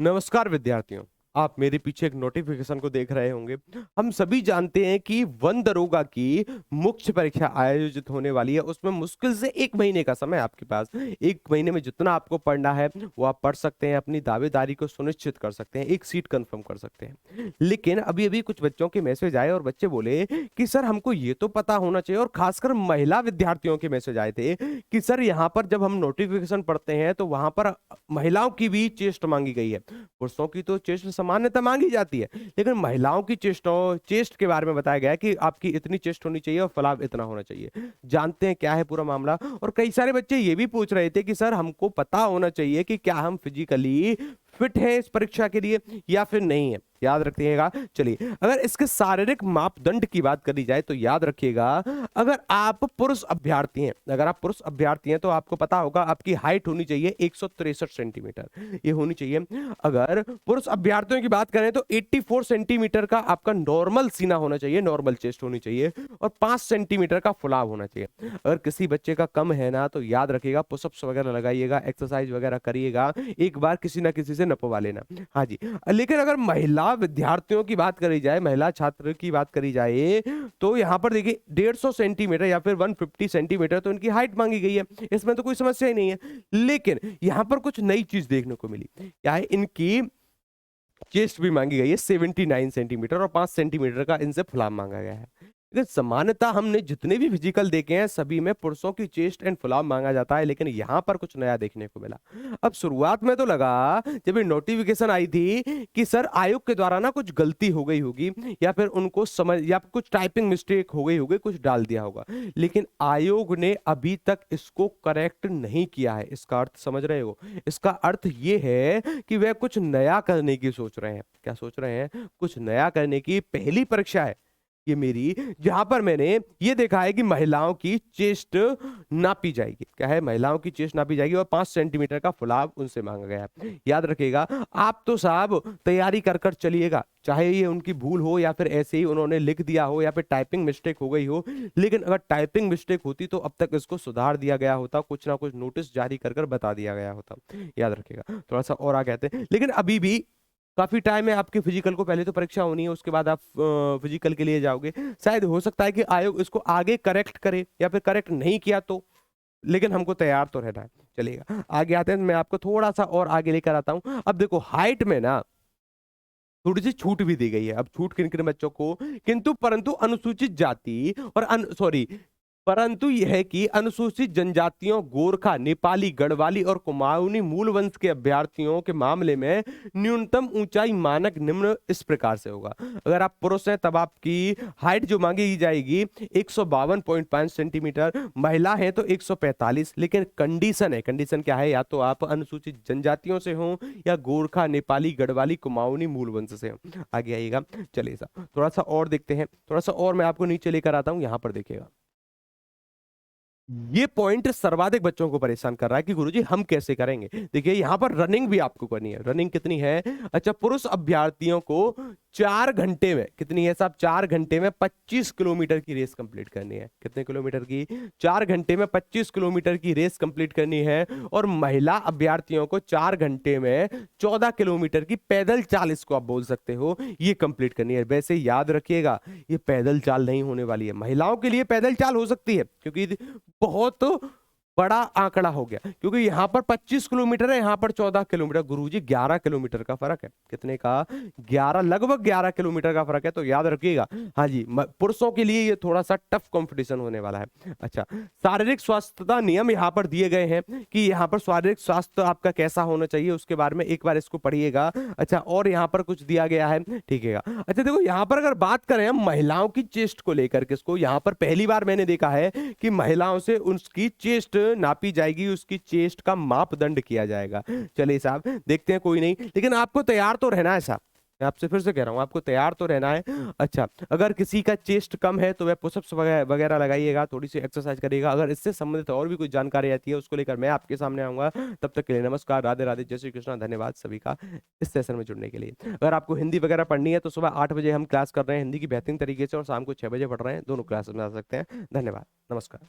नमस्कार विद्यार्थियों। आप मेरे पीछे एक नोटिफिकेशन को देख रहे होंगे। हम सभी जानते हैं कि वन दरोगा की मुख्य परीक्षा आयोजित होने वाली है। उसमें मुश्किल से 1 महीने का समय है आपके पास। 1 महीने में जितना आपको पढ़ना है वो आप पढ़ सकते हैं, अपनी दावेदारी को सुनिश्चित कर सकते हैं, एक सीट कंफर्म कर सकते हैं। लेकिन अभी अभी कुछ बच्चों के मैसेज आए और बच्चे बोले कि सर हमको ये तो पता होना चाहिए, और खासकर महिला विद्यार्थियों के मैसेज आए थे कि सर यहाँ पर जब हम नोटिफिकेशन पढ़ते हैं तो वहां पर महिलाओं की भी चेस्ट मांगी गई है। पुरुषों की तो चेस्ट सामान्यतः मांगी जाती है, लेकिन महिलाओं की चेस्ट के बारे में बताया गया है कि आपकी इतनी चेस्ट होनी चाहिए और फलाव इतना होना चाहिए। जानते हैं क्या है पूरा मामला। और कई सारे बच्चे ये भी पूछ रहे थे कि सर हमको पता होना चाहिए कि क्या हम फिजिकली फिट है इस परीक्षा के लिए या फिर नहीं है। याद रखिएगा। चलिए, अगर इसके शारीरिक मापदंड की बात करी जाए तो याद रखिएगा, अगर आप पुरुष अभ्यर्थी हैं, तो आपको पता होगा आपकी हाइट होनी चाहिए 163 सेंटीमीटर, ये होनी चाहिए। अगर पुरुष अभ्यर्थियों की बात करें तो 84 सेंटीमीटर का आपका नॉर्मल सीना होना चाहिए, नॉर्मल चेस्ट होनी चाहिए, और 5 सेंटीमीटर का फुलाव होना चाहिए। अगर किसी बच्चे का कम है ना, तो याद रखिएगा पुशअप्स वगैरह लगाइएगा, एक्सरसाइज वगैरह करिएगा, एक बार किसी ना किसी से नपवा लेना। हाँ जी। लेकिन अगर महिला विद्यार्थियों की बात करी जाए, महिला छात्र की बात करी जाए, तो यहां पर देखिए 150 सेंटीमीटर या फिर 150 सेंटीमीटर तो इनकी हाइट मांगी गई है। इसमें तो कोई समस्या ही नहीं है। लेकिन यहां पर कुछ नई चीज देखने को मिली। क्या है? इनकी चेस्ट भी मांगी गई है 79 सेंटीमीटर, और 5 सेंटीमीटर का इनसे फुलाव मांगा गया है। लेकिन सामान्यतः हमने जितने भी फिजिकल देखे हैं सभी में पुरुषों की चेस्ट एंड फुलाव मांगा जाता है, लेकिन यहां पर कुछ नया देखने को मिला। अब शुरुआत में तो लगा जब ये नोटिफिकेशन आई थी कि सर आयोग के द्वारा ना कुछ गलती हो गई होगी, या फिर उनको समझ या कुछ टाइपिंग मिस्टेक हो गई होगी, कुछ डाल दिया होगा। लेकिन आयोग ने अभी तक इसको करेक्ट नहीं किया है। इसका अर्थ समझ रहे हो? इसका अर्थ ये है कि वह कुछ नया करने की सोच रहे हैं। क्या सोच रहे हैं? कुछ नया करने की। पहली परीक्षा है ये मेरी, जहां पर मैंने ये देखा है कि महिलाओं की चेस्ट नापी जाएगी। क्या है? महिलाओं की चेस्ट नापी जाएगी और 5 सेंटीमीटर का फुलाव उनसे मांगा गया है। याद रखिएगा, आप तो साहब तैयारी कर कर चलिएगा, चाहे ये उनकी भूल हो या फिर ऐसे ही उन्होंने लिख दिया हो या फिर टाइपिंग मिस्टेक हो गई हो। लेकिन अगर टाइपिंग मिस्टेक होती तो अब तक इसको सुधार दिया गया होता, कुछ ना कुछ नोटिस जारी कर कर बता दिया गया होता। याद रखिएगा। थोड़ा सा और आगे आते हैं, लेकिन अभी भी काफी टाइम है आपके फिजिकल को। पहले तो परीक्षा होनी है, उसके बाद आप फिजिकल के लिए जाओगे। शायद हो सकता है कि आयोग इसको आगे करेक्ट करे, या फिर करेक्ट नहीं किया तो, लेकिन हमको तैयार तो रहना है। चलिएगा आगे आते हैं, मैं आपको थोड़ा सा और आगे लेकर आता हूं। अब देखो, हाइट में ना थोड़ी सी छूट भी दी गई है। अब छूट किन किन बच्चों को? किंतु परंतु अनुसूचित जाति और सॉरी, परंतु यह है कि अनुसूचित जनजातियों, गोरखा, नेपाली, गढ़वाली और कुमाऊनी मूल वंश के अभ्यर्थियों के मामले में न्यूनतम ऊंचाई मानक निम्न इस प्रकार से होगा। अगर आप पुरुष हैं तब आपकी हाइट जो मांगी जाएगी 152.5 सेंटीमीटर, महिला है तो 145। लेकिन कंडीशन है, कंडीशन क्या है? या तो आप अनुसूचित जनजातियों से हो, या गोरखा, नेपाली, गढ़वाली, कुमाऊनी मूल वंश से हो। आगे आइएगा। चलिए साहब थोड़ा सा और देखते हैं, थोड़ा सा और मैं आपको नीचे लेकर आता हूं। यहां पर देखिएगा, ये पॉइंट सर्वाधिक बच्चों को परेशान कर रहा है कि गुरुजी हम कैसे करेंगे। देखिए यहां पर रनिंग भी आपको करनी है। रनिंग कितनी है? अच्छा, पुरुष अभ्यर्थियों को 4 घंटे में, कितनी है साहब? 4 घंटे में 25 किलोमीटर की रेस कंप्लीट करनी है। कितने किलोमीटर की? 4 घंटे में 25 किलोमीटर की रेस कंप्लीट करनी है। और महिला अभ्यर्थियों को 4 घंटे में 14 किलोमीटर की पैदल चाल, इसको आप बोल सकते हो, ये कंप्लीट करनी है। वैसे याद रखिएगा, ये पैदल चाल नहीं होने वाली है। महिलाओं के लिए पैदल चाल हो सकती है, क्योंकि बहुत बड़ा आंकड़ा हो गया, क्योंकि यहां पर 25 किलोमीटर है, यहां पर 14 किलोमीटर। गुरुजी 11 किलोमीटर का फर्क है। कितने का? 11, लगभग 11 किलोमीटर का फर्क है। तो याद रखिएगा। हाँ जी, पुरुषों के लिए ये थोड़ा सा टफ कंपटीशन होने वाला है। अच्छा, शारीरिक स्वास्थ्यता नियम यहां पर दिए गए हैं कि यहां पर शारीरिक स्वास्थ्य आपका कैसा होना चाहिए, उसके बारे में एक बार इसको पढ़िएगा। अच्छा, और यहां पर कुछ दिया गया है, ठीक है। अच्छा देखो, यहां पर अगर बात करें हम महिलाओं की चेस्ट को लेकर के, इसको यहां पर पहली बार मैंने देखा है कि महिलाओं से उसकी चेस्ट नापी जाएगी, उसकी चेस्ट का मापदंड किया जाएगा। चलिए साहब देखते हैं, कोई नहीं, लेकिन आपको तैयार तो रहना है साहब। मैं आपसे फिर से कह रहा हूं, आपको तैयार तो रहना है। अच्छा, अगर किसी का चेस्ट कम है तो वह पुशअप्स वगैरह लगाइएगा, थोड़ी सी एक्सरसाइज करिएगा। अगर इससे संबंधित और भी कुछ जानकारी आती है उसको लेकर मैं आपके सामने आऊंगा। तब तक के लिए नमस्कार, राधे राधे, जय श्री कृष्णा। धन्यवाद सभी का इस सेशन में जुड़ने के लिए। अगर आपको हिंदी वगैरह पढ़नी है तो सुबह 8 बजे हम क्लास कर रहे हैं हिंदी की बेहतरीन तरीके से, और शाम को 6 बजे पढ़ रहे हैं। दोनों क्लास में आ सकते हैं। धन्यवाद, नमस्कार।